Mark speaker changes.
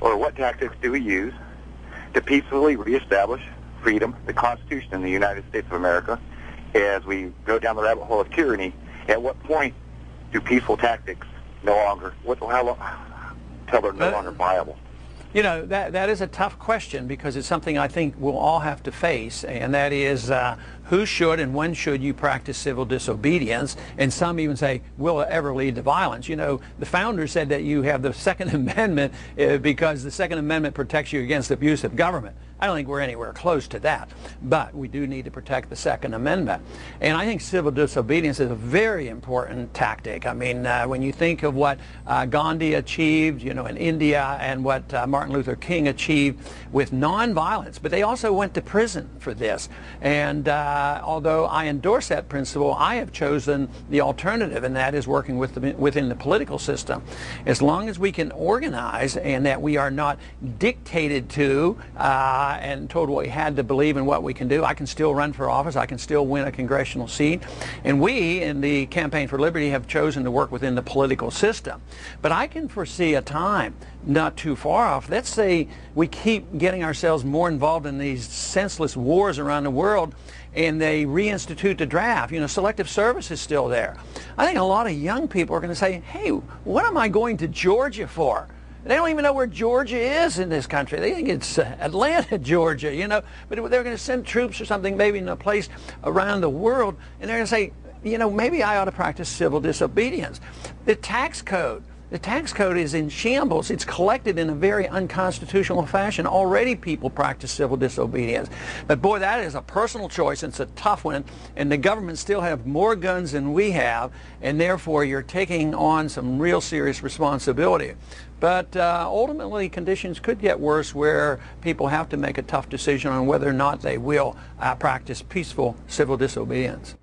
Speaker 1: or what tactics do we use to peacefully reestablish freedom, the Constitution in the United States of America, as we go down the rabbit hole of tyranny? At what point do peaceful tactics no longer, how long, till they're no longer viable?
Speaker 2: You know, that is a tough question, because it's something I think we'll all have to face, and that is who should and when should you practice civil disobedience? And some even say, will it ever lead to violence? You know, the founders said that you have the Second Amendment because the Second Amendment protects you against abusive government. I don't think we're anywhere close to that, but we do need to protect the Second Amendment. And I think civil disobedience is a very important tactic. I mean, when you think of what Gandhi achieved, you know, in India, and what Martin Luther King achieved with nonviolence, but they also went to prison for this. And although I endorse that principle, I have chosen the alternative, and that is working within the political system. As long as we can organize, and that we are not dictated to and told what we had to believe and what we can do, I can still run for office, I can still win a congressional seat. And we in the Campaign for Liberty have chosen to work within the political system. But I can foresee a time not too far off. Let's say we keep getting ourselves more involved in these senseless wars around the world, and they reinstitute the draft. You know, selective service is still there. I think a lot of young people are going to say, hey, what am I going to Georgia for? They don't even know where Georgia is in this country. They think it's Atlanta, Georgia, you know. But they're going to send troops or something maybe in a place around the world, and they're going to say, you know, maybe I ought to practice civil disobedience. The tax code. The tax code is in shambles. It's collected in a very unconstitutional fashion. Already people practice civil disobedience. But boy, that is a personal choice. It's a tough one. And the government still have more guns than we have. And therefore, you're taking on some real serious responsibility. But ultimately, conditions could get worse where people have to make a tough decision on whether or not they will practice peaceful civil disobedience.